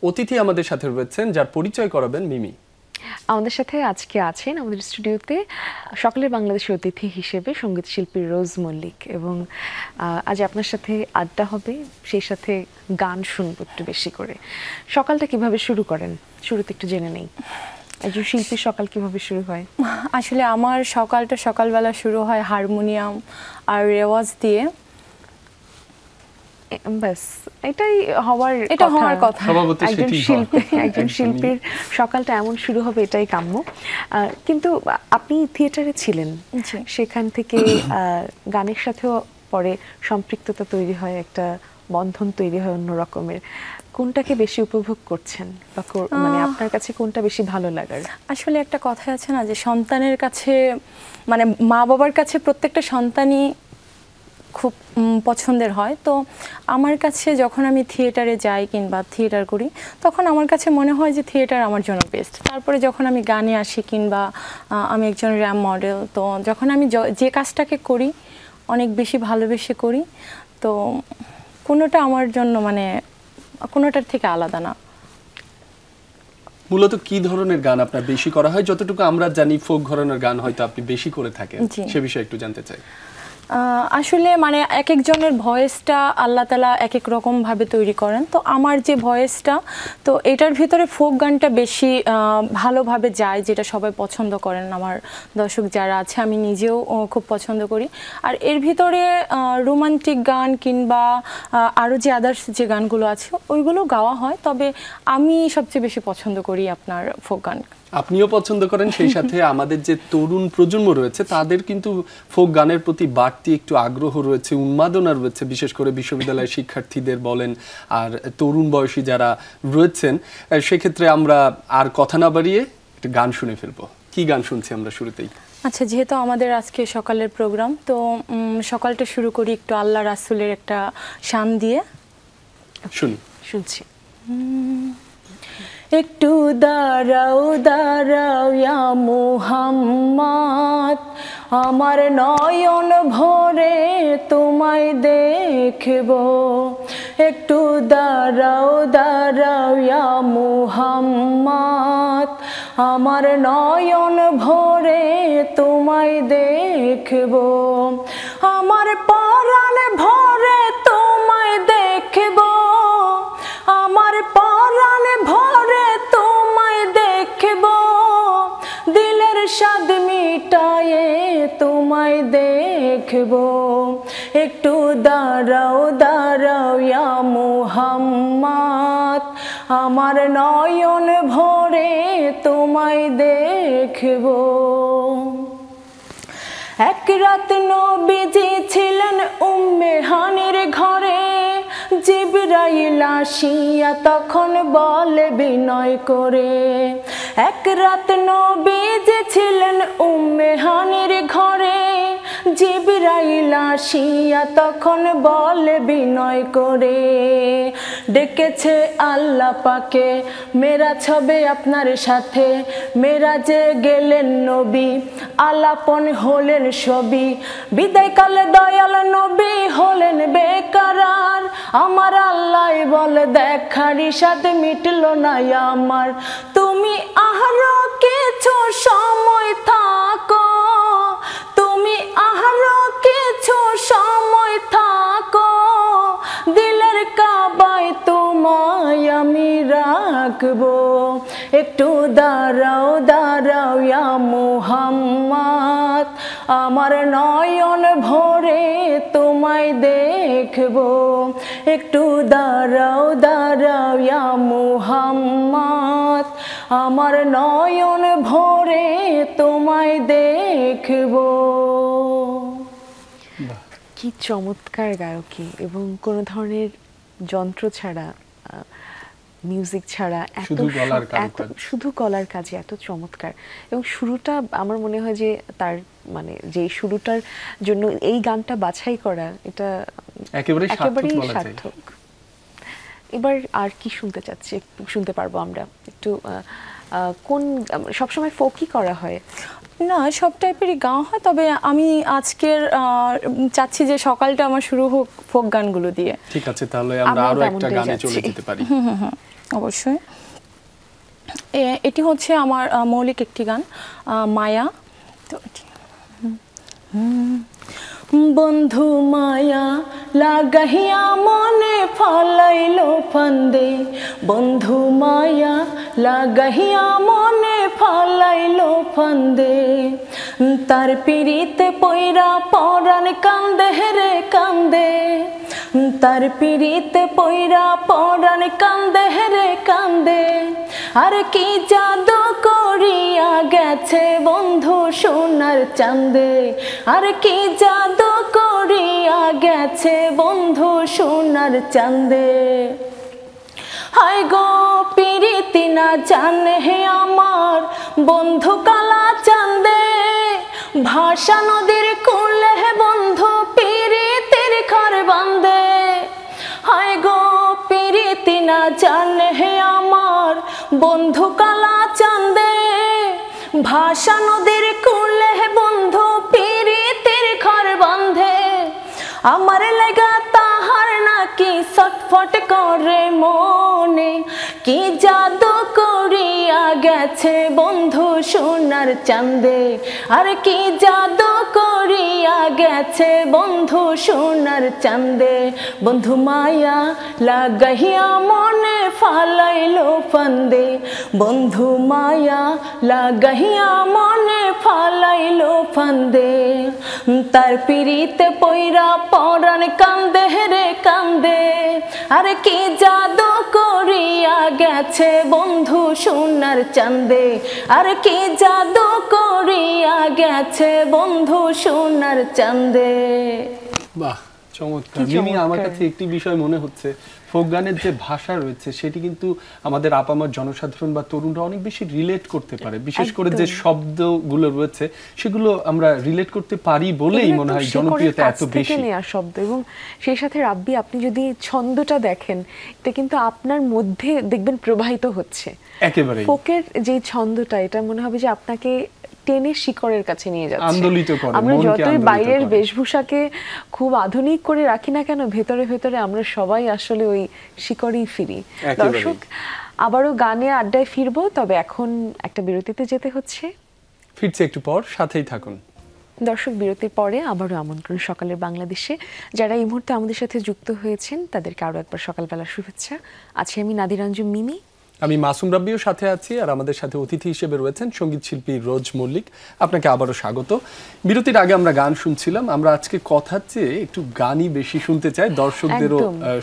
অতিথি আমাদের সাথে রয়েছেন, যার পরিচয় করাবেন মিমি। আমাদের সাথে আজকে আছেন আমাদের স্টুডিওতে সকালের বাংলাদেশের অতিথি হিসেবে সঙ্গীত শিল্পী রোজ মল্লিক, এবং আজ আপনার সাথে আড্ডা হবে, সেই সাথে গান শুনবো একটু বেশি করে। সকালটা কিভাবে শুরু করেন, শুরুতে একটু জেনে নেই, একজন শিল্পীর সকাল কিভাবে শুরু হয়? আসলে আমার সকালটা সকালবেলা শুরু হয় হারমোনিয়াম আর রেওয়াজ দিয়ে। ব্যাস এটাই হওয়ার কথা। একজন শিল্পীর সকালটা এমন শুরু হবে, এটাই কাম্য। কিন্তু আপনি থিয়েটারে ছিলেন, সেখান থেকে গানের সাথেও পরে সম্পৃক্ততা তৈরি হয়, একটা বন্ধন তৈরি হয় অন্য রকমের। কোনটাকে বেশি উপভোগ করছেন বা মানে আপনার কাছে কোনটা বেশি ভালো লাগার? আসলে একটা কথা আছে না, যে সন্তানের কাছে মানে মা বাবার কাছে প্রত্যেকটা সন্তানই খুব পছন্দের হয়। তো আমার কাছে যখন আমি থিয়েটারে যাই কিংবা থিয়েটার করি, তখন আমার কাছে মনে হয় যে থিয়েটার আমার জন্য বেস্ট। তারপরে যখন আমি গানে আসি কিংবা আমি একজন র্যাম মডেল, তো যখন আমি যে কাজটাকে করি অনেক বেশি ভালোবেসে করি, তো কোনোটা আমার জন্য মানে কোনোটার থেকে আলাদা না। মূলত কি ধরনের গান আপনার বেশি করা হয়? যতটুকু আমরা জানি ফোক ঘরানার গান হয়তো আপনি বেশি করে থাকেন, সে বিষয়ে একটু জানতে চাই। আসলে মানে এক একজনের ভয়েসটা আল্লাহ তাআলা এক এক রকমভাবে তৈরি করেন। তো আমার যে ভয়েসটা, তো এটার ভিতরে ফোক গানটা বেশি ভালোভাবে যায়, যেটা সবাই পছন্দ করেন, আমার দর্শক যারা আছে, আমি নিজেও খুব পছন্দ করি। আর এর ভিতরে রোমান্টিক গান কিংবা আরও যে আদার্স যে গানগুলো আছে ওইগুলো গাওয়া হয়, তবে আমি সবচেয়ে বেশি পছন্দ করি আপনার ফোক গান। আপনিও পছন্দ করেন, সেই সাথে আমাদের যে তরুণ প্রজন্ম রয়েছে তাদের কিন্তু ফোক গানের প্রতি বাড়তি একটু আগ্রহ রয়েছে, উন্মাদনা রয়েছে, বিশেষ করে বিশ্ববিদ্যালয়ের শিক্ষার্থীদের বলেন আর তরুণ বয়সী যারা রয়েছেন। সেক্ষেত্রে আমরা আর কথা না বাড়িয়ে একটা গান শুনে ফেলবো। কি গান শুনছি আমরা শুরুতেই? আচ্ছা, যেহেতু আমাদের আজকে সকালের প্রোগ্রাম, তো সকালটা শুরু করি একটু আল্লাহ রাসূলের একটা শান দিয়ে। শুনছি। একটু দাঁড়াও দাঁড়াও ইয়া মুহাম্মদ, আমার নয়ন ভরে তোমায় দেখব। একটু দাঁড়াও দাঁড়াও ইয়া মুহাম্মদ, আমার নয়ন ভরে তোমায় দেখব। আমার পরাণ ভরে তোমায় দেখব, আমার পরাণ ভরে তোমায় দেখব। দিলের স্বাদ মিটায়ে তোমায় দেখব। একটু দাঁড়াও দাঁড়াও ইয়া মুহাম্মদ, আমার নয়ন ভরে তোমায় দেখব। এক রাত নবীজি ছিলেন উম্মে হানির ঘরে, জিবরাইল আসিয়া তখন বলে বিনয় করে। এক রাত নবীজি ছিলেন উম্মে হানির ঘরে, জিবরাইল আসিয়া তখন বলে বিনয় করে। ডেকেছে আল্লাহ পাকে মেরাজ হবে আপনার সাথে, মেরাজে গেলেন নবী আলাপন হলেন সবই। বিদায়কালে দয়াল নবী হলেন বেকারার, আমার আল্লাহ বলে দেখার ইশাদ মিটলো না আমার। তুমি আরো কিছু সময় থাকো, তুমি আরো কিছু সময় থাকো, দিলের কাবায় তোমায় আমি রাখবো। একটু দাঁড়াও দাঁড়াও ইয়া মুহাম্মদ, আমার নয়ন ভরে তোমায় দেখব। একটু দাঁড়াও দাঁড়াও ইয়া মুহাম্মদ, আমার নয়ন ভরে তোমায় দেখব। কি চমৎকার গায়কী, এবং কোনো ধরনের যন্ত্র ছাড়া, মিউজিক ছাড়া, শুধু গলার কাজে এত চমৎকার। এবং শুরুটা আমার মনে হয় যে তার মানে যে শুরুটার জন্য এই গানটা বাছাই করা, এটা একেবারেই সার্থক। এবার আর কি শুনতে চাচ্ছি, শুনতে পারবো আমরা একটু? কোন সবসময় ফোকই করা হয়? না, সব টাইপেরই গাওয়া হয়, তবে আমি আজকের চাচ্ছি যে সকালটা আমার শুরু হোক ফোক গানগুলো দিয়ে। ঠিক আছে, তাহলে আমরা আরো একটা গানে চলে যেতে পারি। অবশ্যই। এটি হচ্ছে আমার মৌলিক একটি গান, মায়া। তো বন্ধু মায়া লাগাইয়া মনে ফালাইলো ফান্দে, বন্ধু মায়া লাগাইয়া মনে ফালাইলো ফান্দে, তার পিড়িতে পয়রা পরাণ কান্দে রে কান্দে, তার পিড়িতে পয়রা পরাণ কান্দে রে কান্দে, আর কি জাদু করিয়া গেছে বন্ধু সোনার চাঁদে, আর কি জাদু করিয়া গেছে বন্ধু সোনার চাঁদে। হায় গো পিরিতি না জানে হে আমার বন্ধু কালা চাঁদে, ভাষা নদীর কুলে হে বন্ধু পিরিতির ঘর বাঁধে। হায় গো পিরিতি না জানে হে আমার বন্ধু কালা চাঁদে, ভাষা নদীর কুলে হে বন্ধু পিরিতির ঘর বাঁধে। আমার লাগা তাহার নাকি ছটফট করে মনে, কি জাদু করিয়া গেছে বন্ধু সোনার চাঁদে, আর কি জাদু করিয়া গেছে বন্ধু সোনার চাঁদে। বন্ধু মায়া লাগাইয়া মনে ফালাইলো ফান্দে, বন্ধু মায়া লাগাইয়া মনে ফালাইলো ফান্দে, তার পিড়িতে পয়রা পরাণ কান্দে রে কান্দে, আর কি জাদু করিয়া গেছে বন্ধু সোনার চাঁদে, আর কি জাদু করিয়া গেছে বন্ধু সোনার চাঁদে। বাহ, চমৎকার। মিমি, আমার কাছে একটি বিষয় মনে হচ্ছে, ফোক গানের যে ভাষা রয়েছে সেটি কিন্তু আমাদের আপামর জনসাধারণ বা তরুণরা অনেক বেশি রিলেট করতে পারে, বিশেষ করে যে শব্দগুলো রয়েছে সেগুলো আমরা রিলেট করতে পারি বলেই মনে হয় জনপ্রিয়তা এত বেশি। নেওয়া শব্দ, এবং সেই সাথে রাব্বি আপনি যদি ছন্দটা দেখেন এটা কিন্তু আপনার মধ্যে দেখবেন প্রবাহিত হচ্ছে একেবারে। ফোকের যে ছন্দটা, এটা মনে হবে যে আপনাকে টেনে শিকড়ের কাছে নিয়ে যাচ্ছে, আন্দোলিত করে। আমরা যতই বাইরের বেশভূষাকে খুব আধুনিক করে রাখি না কেন, ভেতরে ভেতরে আমরা সবাই আসলে ওই শিকড়েই ফিরি। দর্শক, আবারও গানে আড্ডায় ফিরবো, তবে এখন একটা বিরতিতে যেতে হচ্ছে। ফিরছে একটু পর, সাথেই থাকুন। দর্শক, বিরতির পরে আবারও আমন্ত্রণ সকালের বাংলাদেশে। যারা এই মুহূর্তে আমাদের সাথে যুক্ত হয়েছেন তাদেরকে আরও একবার সকালবেলার শুভেচ্ছা। আছি আমি নাদিরাঞ্জুম মিমি, আমি মাসুম রাব্বিও সাথে আছি, আর আমাদের সাথে অতিথি হিসেবে রয়েছেন সঙ্গীত শিল্পী রোজ মল্লিক। আপনাকে আবারও স্বাগত। বিরতির আগে আমরা গান শুনছিলাম, আমরা আজকে কথার চেয়ে একটু গানই বেশি শুনতে চাই, দর্শকদেরও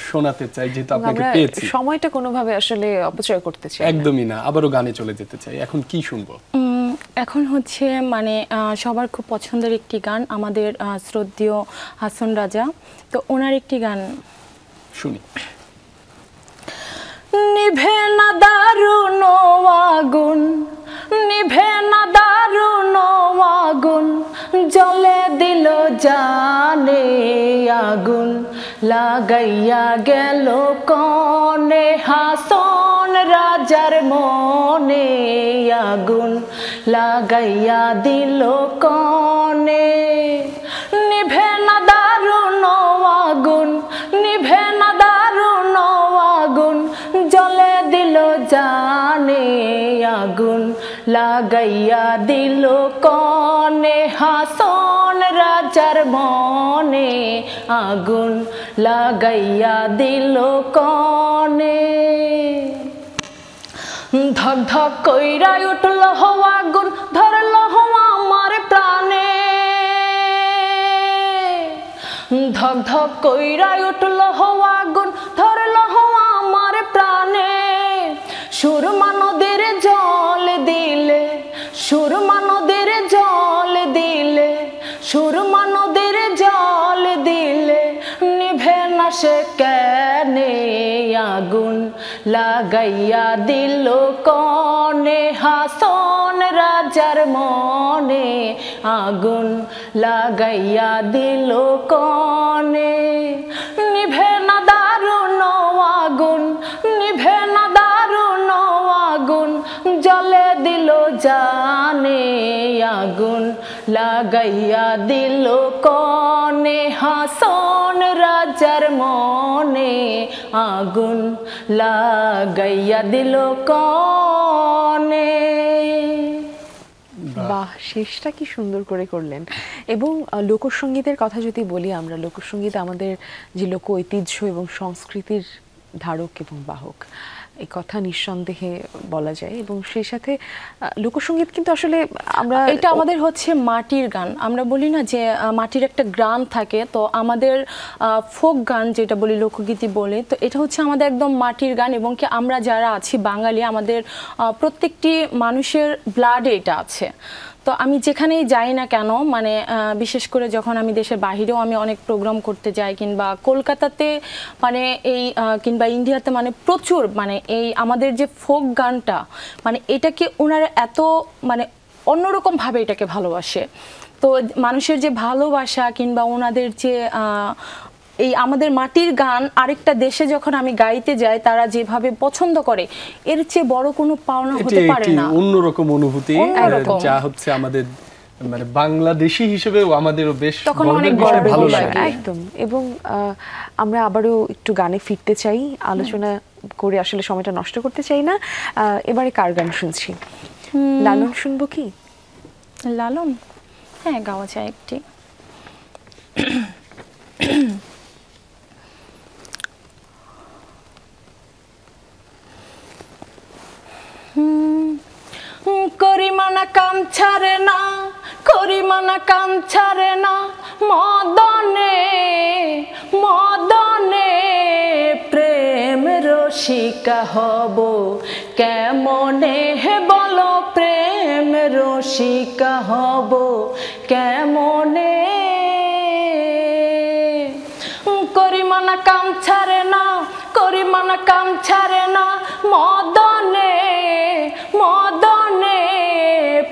শোনাতে চাই, যেহেতু আপনাকে পেয়েছি। সময়টা কোনোভাবে আসলে অপচয় করতে চাই একদমই না, আবারও গানে চলে যেতে চাই। এখন কি শুনবো? এখন হচ্ছে মানে সবার খুব পছন্দের একটি গান, আমাদের শ্রদ্ধেয় হাসন রাজা, তো ওনার একটি গান শুনি। নিভে না দারুণ আগুন, নিভে না দারুণ আগুন, জ্বলে দিল জানে আগুন, লাগাইয়া গেল কনে হাসন রাজার মনে আগুন, লাগাইয়া দিল কনে। নিভে না দারুণ আগুন, নিভে না দারুণ আগুন, জ্বলে দিল জানে আগুন, লাগাইয়া দিল কনে হাসন রাজার মনে আগুন, লাগাইয়া দিল কনে। ধক ধক কইরা উঠল হওয়া আগুন, ধরল হওয়া আমার প্রাণে। ধক ধক কইরা উঠল হওয়া আগুন, ধরল হওয়া আমার প্রাণে। সুরমা নদীর জল দিলে, সুরমা নদীর জল দিলে, সুরমা নদীর জল দিলে, নিভে না সে কেনে আগুন, লাগাইয়া দিল কনে হাসন রাজার মনে আগুন, লাগাইয়া দিল কনে। নিভে না দারুণ আগুন, নিভে না দারুণ আগুন, জ্বলে দিল জানে আগুন, লাগাইয়া দিল কনে হাসন রাজার মনে আগুন লাগাইয়া দিল কনে। বাহ, শেষটা কি সুন্দর করে করলেন। এবং লোকসঙ্গীতের কথা যদি বলি, আমরা লোকসঙ্গীত আমাদের যে লোক ঐতিহ্য এবং সংস্কৃতির ধারক এবং বাহক, এই কথা নিঃসন্দেহে বলা যায়। এবং সেই সাথে লোকসঙ্গীত কিন্তু আসলে আমরা, এটা আমাদের হচ্ছে মাটির গান। আমরা বলি না যে মাটির একটা গ্রাম থাকে, তো আমাদের ফোক গান যেটা বলি, লোকগীতি বলে, তো এটা হচ্ছে আমাদের একদম মাটির গান। এবং কি আমরা যারা আছি বাঙালি, আমাদের প্রত্যেকটি মানুষের ব্লাডে এটা আছে। তো আমি যেখানেই যাই না কেন, মানে বিশেষ করে যখন আমি দেশের বাহিরেও আমি অনেক প্রোগ্রাম করতে যাই, কিংবা কলকাতাতে মানে এই কিংবা ইন্ডিয়াতে, মানে প্রচুর মানে এই আমাদের যে ফোক গানটা, মানে এটাকে ওনারা এত মানে অন্যরকমভাবে এটাকে ভালোবাসে। তো মানুষের যে ভালোবাসা কিংবা ওনাদের যে এই আমাদের মাটির গান আরেকটা দেশে যখন আমি গাইতে যাই, তারা যেভাবে পছন্দ করে, এর চেয়ে বড় কোনো পাওনা হতে পারে না। অন্যরকম অনুভূতি, যা হচ্ছে আমাদের মানে বাংলাদেশী হিসেবেও আমাদেরও বেশ ভালো লাগে একদম। এবং আমরা আবারও একটু গানে ফিরতে চাই, আলোচনা করে আসলে সময়টা নষ্ট করতে চাই না। এবারে কার গান শুনছি? লালন শুনবো কি? লালন, হ্যাঁ গাওয়া যায় একটি। করিমানা কাম ছাড়ে না, করিমানা কাম ছাড়ে না, মদনে মদনে প্রেম রসিকা হব কেমনে, হে বলো প্রেম রসিকা হব কেমনে। করিমানা কাম ছাড়ে না, করিমানা কাম ছাড়ে না, মদনে মদনে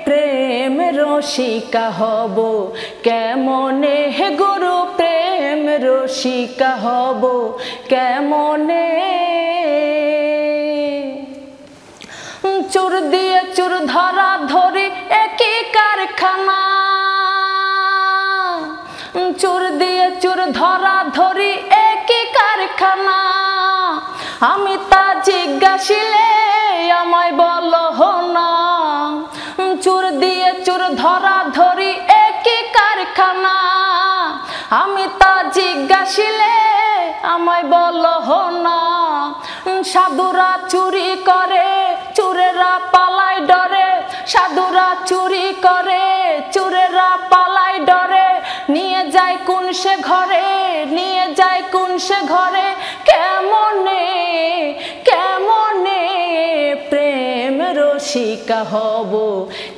প্রেম রসিকা হব কেমনে, হে গুরু প্রেম রসিকা হব কেমনে। চুর দিয়ে চুর ধরা ধরি একই কারখানা, চুর দিয়ে চুর ধরা ধরি একই কারখানা। আমি তা জিজ্ঞাসিলে আমায় বলো না, চুর দিয়ে চুর ধরা ধরি একই কারখানা। আমি তা জিজ্ঞাসিলে আমায় বলো না। সাধুরা চুরি করে, চুরেরা পালায় ডরে, সাধুরা চুরি করে, চুরেরা পালায় ডরে। নিয়ে যায় কোন সে ঘরে, নিয়ে যায় কোন সে ঘরে, কেমনে কেমনে প্রেম রসিকা হব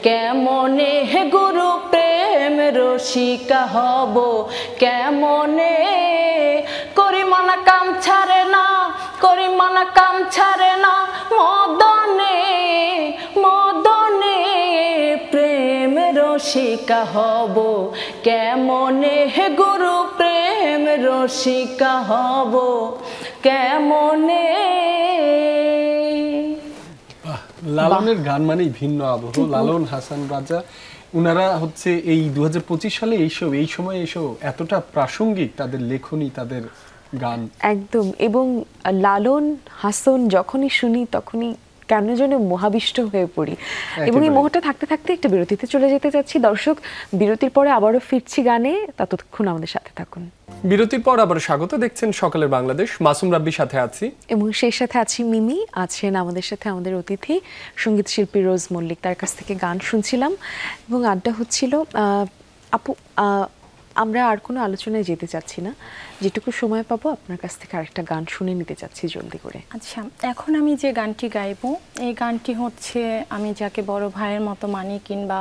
কেমনে, হে গুরু প্রেম রসিকা হব কেমনে। করিমানা কাম ছাড়ে না, করিমানা কাম ছাড়ে না, মদনে মদনে প্রেম রসিকা হব কেমনে, হে গুরু প্রেম রসিকা হব কেমনে। লালনের গান মানেই ভিন্ন আবহ। লালন, হাসান রাজা, উনারা হচ্ছে এই 2025 সালে এই সময় এসব এতটা প্রাসঙ্গিক, তাদের লেখনী, তাদের গান একদম। এবং লালন, হাসান যখনই শুনি তখনই কেন যেন মোহাবিষ্ট হয়ে পড়ি। এবং এই মোহটা থাকতে থাকতে একটা বিরতিতে চলে যেতে চাচ্ছি। দর্শক, বিরতির পরে আবারও ফিরছি গানে, ততক্ষণ আমাদের সাথে থাকুন। বিরতির পর আবার স্বাগত, দেখছেন সকালের বাংলাদেশ। মাসুম রাব্বির সাথে আছি এবং সেই সাথে আছি মিমি। আছেন আমাদের সাথে আমাদের অতিথি সঙ্গীত শিল্পী রোজ মল্লিক, তার কাছ থেকে গান শুনছিলাম এবং আড্ডা হচ্ছিল। আপু, আমরা আর কোনো আলোচনায় যেতে চাচ্ছি না, যেটুকু সময় পাবো আপনার কাছ থেকে আরেকটা গান শুনে নিতে চাচ্ছি জলদি করে। আচ্ছা, এখন আমি যে গানটি গাইবো, এই গানটি হচ্ছে আমি যাকে বড় ভাইয়ের মতো মানি, কিংবা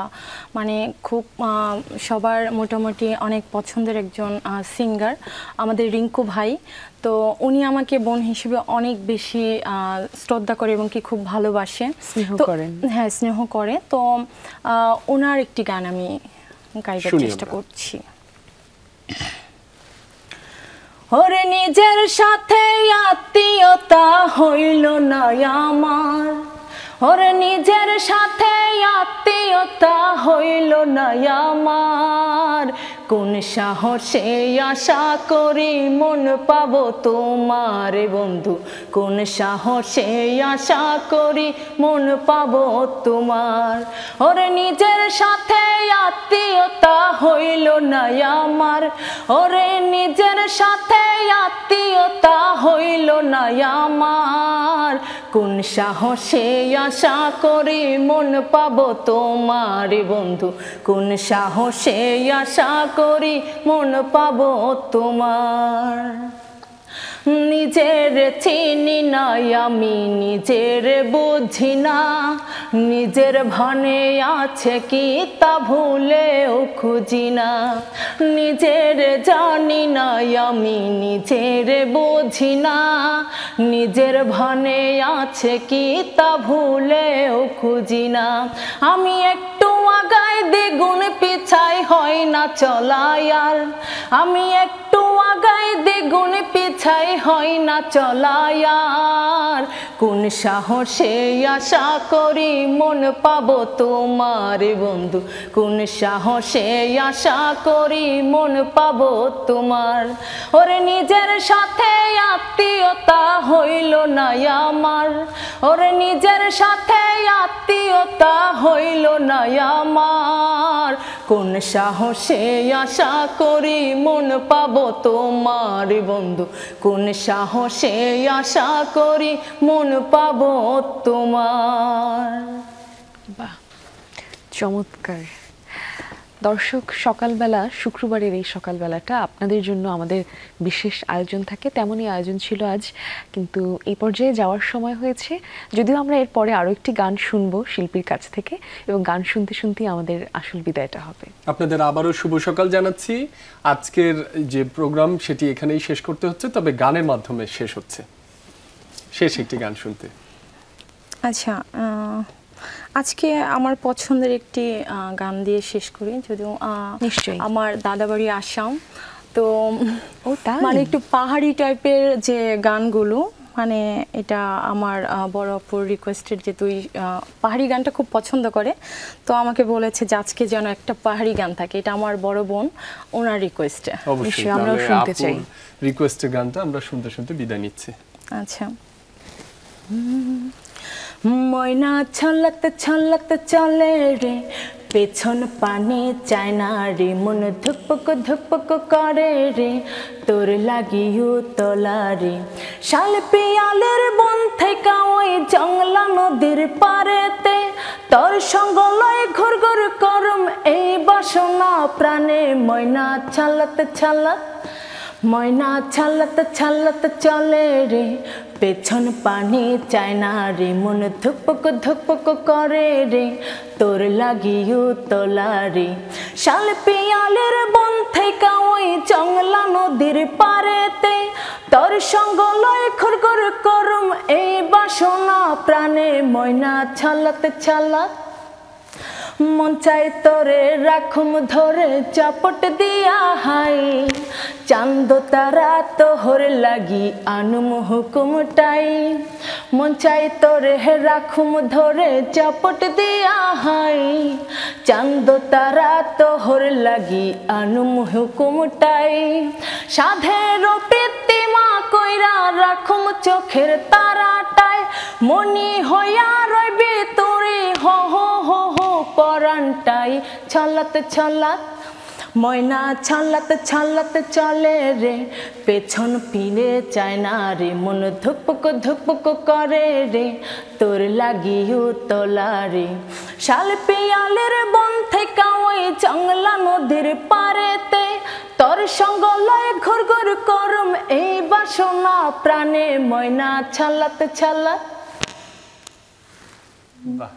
মানে খুব সবার মোটামুটি অনেক পছন্দের একজন সিঙ্গার, আমাদের রিঙ্কু ভাই। তো উনি আমাকে বোন হিসেবে অনেক বেশি শ্রদ্ধা করে এবং কি খুব ভালোবাসে, স্নেহ করেন। হ্যাঁ, স্নেহ করে। তো ওনার একটি গান আমি গাইবার চেষ্টা করছি। ওরে নিজের সাথে আত্মীয়তা হইল না আমার, ওরে নিজের সাথে আত্মীয়তা হইল না আমার, কোন সাহসে আশা করি মন পাবো তোমার বন্ধু, কোন সাহসে আশা করি মন পাবো তোমার। ওরে নিজের সাথে আত্মীয়তা হইল না আমার, ওরে নিজের সাথে আত্মীয়তা হইল না আমার, কোন সাহসে আশা করি মন পাবো তোমার বন্ধু, কোন সাহসে আশা করি মন পাবো তোমার। নিজের চিনি না আমি নিজের বুঝি না, নিজের ভানে আছে কি তা ভুলেও খুঁজি না, নিজের জানি না আমি নিজের বুঝি না, নিজের ভানে আছে কি তা ভুলেও খুঁজি না। আমি একটু আগায় দ্বিগুণ পিছাই হয় না চলাই আর, আমি একটু আগায় দ্বিগুণ পিছাই হয় না চলাই আর, কোন সাহসে আশা করি মন পাবো তোমার বন্ধু, কোন সাহসে আশা করি মন পাবো তোমার। ওরে নিজের সাথে আত্মীয়তা হইল না আমার, ওরে নিজের সাথে আত্মীয়তা হইল না আমার, কোন সাহসে আশা করি মন পাবো তোমার বন্ধু, কোন সাহসে আশা করি মন পাবো তোমার। বাহ, চমৎকার। দর্শক, সকালবেলা, শুক্রবারের এই সকালবেলাটা আপনাদের জন্য আমাদের বিশেষ আয়োজন থাকে, তেমনই আয়োজন ছিল আজ। কিন্তু এই পর্যায়ে যাওয়ার সময় হয়েছে, যদিও আমরা এরপরে আরও একটি গান শুনবো শিল্পীর কাছ থেকে, এবং গান শুনতে শুনতেই আমাদের আসল বিদায়টা হবে। আপনাদের আবারও শুভ সকাল জানাচ্ছি। আজকের যে প্রোগ্রাম সেটি এখানেই শেষ করতে হচ্ছে, তবে গানের মাধ্যমে শেষ হচ্ছে। শেষ একটি গান শুনতে। আচ্ছা, আজকে আমার পছন্দের একটি গান দিয়ে শেষ করি, যদিও নিশ্চয়ই আমার দাদাবাড়ি আসাম, তো ও তাই, মানে একটু পাহাড়ি টাইপের যে গানগুলো, মানে এটা আমার বড় অপুর রিকোয়েস্টেড, যে তুই পাহাড়ি গানটা খুব পছন্দ করে, তো আমাকে বলেছে যে আজকে যেন একটা পাহাড়ি গান থাকে, এটা আমার বড় বোন ওনার রিকোয়েস্টে। অবশ্যই আমরাও শুনতে চাই। রিকোয়েস্টের গানটা আমরা শুনতে শুনতে বিদায় নিচ্ছি। আচ্ছা। ময়না ছলতে ছলতে চলে রে, পেছন পানে চায় না রে, মন ধুপক ধুপক করে রে, তোর লাগিও তলা রে, শাল পিয়ালের বন থেকে ওই জংলা নদীর পারেতে, তোর সঙ্গ লয় ঘুর ঘুর করম এই বাসনা প্রাণে। ময়না ছলতে ছলত, ময়না ছলতে ছলতে চলে রে, পেছন পানি চায় না রে, মন ধুপক ধুপক করে রে, তোর লাগিও তোলা রে, শাল পিয়ালের বন থেকে ওই জংলা নদীর পারেতে, তোর সঙ্গ লয় খুরখুর করম এই বাসনা প্রাণে। ময়না ছলতে ছলত, মন চাই তোরে রাখুম ধরে চাপট দিয়া হাই, চান্দ তারা তোহর লাগি আনুম হুকুমটাই, মন চাই তোরে রাখুম ধরে চাপট দিয়া হাই, চান্দ তারা তোহর লাগি আনুম হুকুমটাই, সাধের পিতিমা কইরা রাখুম চোখের তারাটাই, মনি হইয়া রইবি তোরে হো হো হো হো পরানটাই। ছলত ছলত, ময়না ছলত ছলত চলে রে, পেছন ফিরে চায় না রে, মন ধুপক ধুপক করে রে, তোর লাগিও তোলা রে, শাল পিয়ালের বন থেকে ওই জংলা নদীর পারেতে, তোর সঙ্গ লয় ঘুর ঘুর করম এই বাসনা প্রাণে। ময়না ছলত ছলত। বাহ।